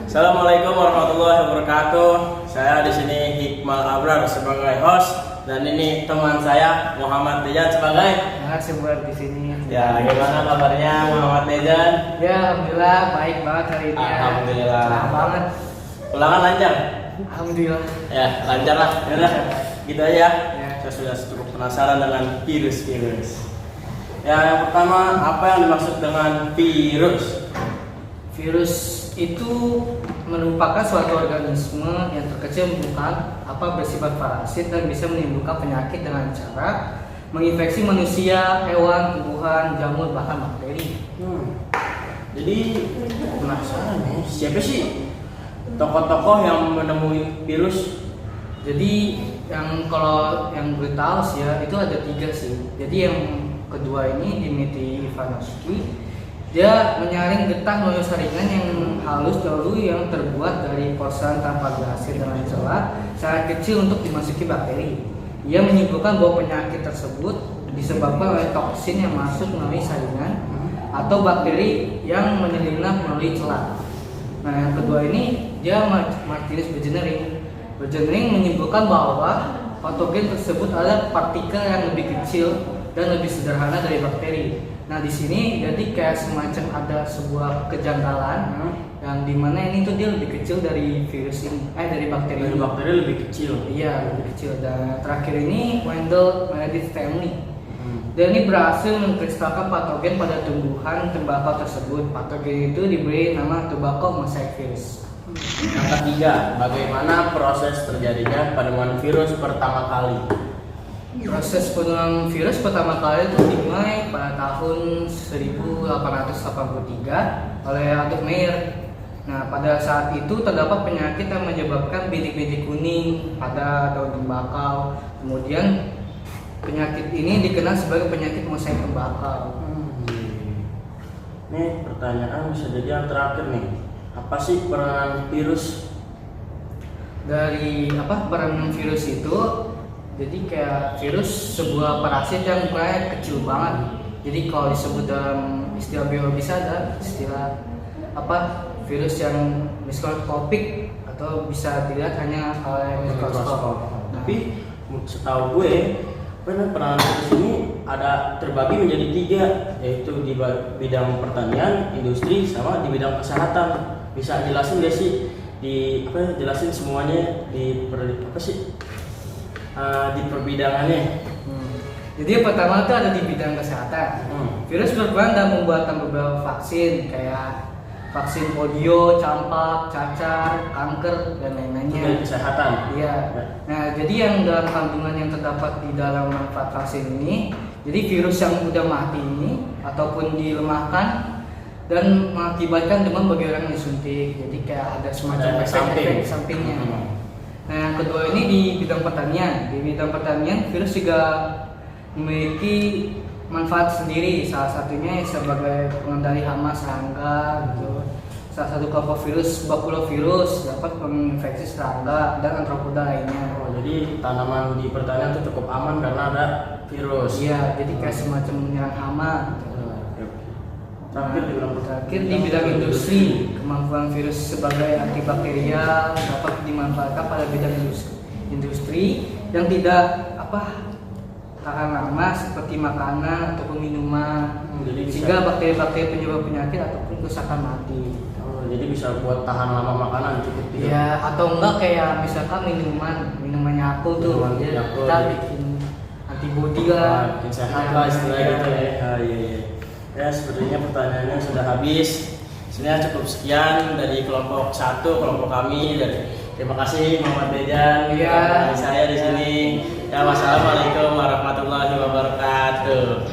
Assalamualaikum warahmatullahi wabarakatuh. Saya di sini Hikmal Abrar sebagai host dan ini teman saya Muhammad Tejan sebagai narasumber di sini. Ya, gimana kabarnya Muhammad Tejan? Ya, alhamdulillah baik banget hari ini. Alhamdulillah. Cerah banget. Ulangan lancar? Alhamdulillah. Ya, lancar lah. Yaudah, gitu aja. Ya. Saya sudah cukup penasaran dengan virus-virus. Ya, yang pertama, apa yang dimaksud dengan virus? Virus itu merupakan suatu organisme yang terkecil bersifat parasit dan bisa menimbulkan penyakit dengan cara menginfeksi manusia, hewan, tumbuhan, jamur, bahkan bakteri. Jadi penasaran nih, siapa sih tokoh-tokoh yang menemui virus? Jadi kalau yang gue tahu sih ya itu ada 3 sih. Jadi yang kedua ini Dmitri Ivanovsky, dia menyaring getah melalui saringan yang halus dahulu yang terbuat dari porselan tanpa glasir dengan celah sangat kecil untuk dimasuki bakteri. Ia menyimpulkan bahwa penyakit tersebut disebabkan oleh toksin yang masuk melalui saringan atau bakteri yang menyelinap melalui celah. Nah, yang kedua ini dia Martinus Bergenering menyimpulkan bahwa patogen tersebut adalah partikel yang lebih kecil dan lebih sederhana dari bakteri. Nah, di sini jadi kayak semacam ada sebuah kejanggalan yang dimana ini tuh dia lebih kecil dari virus ini, dari bakteri. Dari bakteri lebih kecil. Iya, lebih kecil. Dan terakhir ini Wendell Meredith Stanley. Dan ini berhasil mengkristalkan patogen pada tumbuhan tembakau tersebut. Patogen itu diberi nama tobacco mosaic virus. Yang ketiga, bagaimana proses terjadinya penemuan virus pertama kali? Proses penemuan virus pertama kali itu dimulai pada tahun 1883 oleh Adolf Meyer. Nah, pada saat itu terdapat penyakit yang menyebabkan bintik-bintik kuning pada daun tembakau. Kemudian penyakit ini dikenal sebagai penyakit mosaik tembakau. Nih pertanyaan bisa jadi yang terakhir nih. Apa sih peran virus? Peran virus itu? Jadi kayak virus sebuah parasit yang mulai kecil banget. Jadi kalau disebut dalam istilah biologis ada istilah virus yang mikroskopik atau bisa dilihat hanya oleh mikroskop. Tapi setahu gue peran virus ini ada terbagi menjadi 3, yaitu di bidang pertanian, industri, sama di bidang kesehatan. Bisa jelasin gak sih jelasin semuanya di perbidangannya. Jadi yang pertama itu ada di bidang kesehatan. Virus berperan dalam pembuatan beberapa vaksin kayak vaksin polio, campak, cacar, kanker dan lain-lainnya. Dari kesehatan. Iya. Nah, jadi yang dalam kandungan yang terdapat di dalam manfaat vaksin ini, jadi virus yang udah mati ini ataupun dilemahkan dan mengakibatkan demam bagi orang yang disuntik. Jadi kayak ada semacam efek sampingnya. Nah, yang kedua ini di bidang pertanian. Di bidang pertanian, virus juga memiliki manfaat sendiri. Salah satunya sebagai pengendali hama serangga gitu. Salah satu kelompok virus bakulovirus dapat menginfeksi serangga dan arthropoda lainnya. Jadi tanaman di pertanian itu cukup aman karena ada virus. Iya, jadi kayak semacam menyerang hama. Terakhir di bidang industri, kemampuan virus sebagai antibakterial dapat dimanfaatkan pada bidang industri yang tidak tahan lama seperti makanan ataupun minuman, sehingga bakteri-bakteri penyebab penyakit ataupun kerusakan mati. Jadi bisa buat tahan lama makanan cukup tidak? Ya, atau enggak kayak misalkan minuman Yakult tuh, kita bikin antibody lah, bikin sehat lah istilahnya gitu ya. Iya. Ya, sepertinya pertanyaannya sudah habis. Sebenarnya cukup sekian dari kelompok 1, kelompok kami. Terima kasih Muhammad Tejan. Iya. Saya di sini. Ya, wassalamualaikum warahmatullahi wabarakatuh.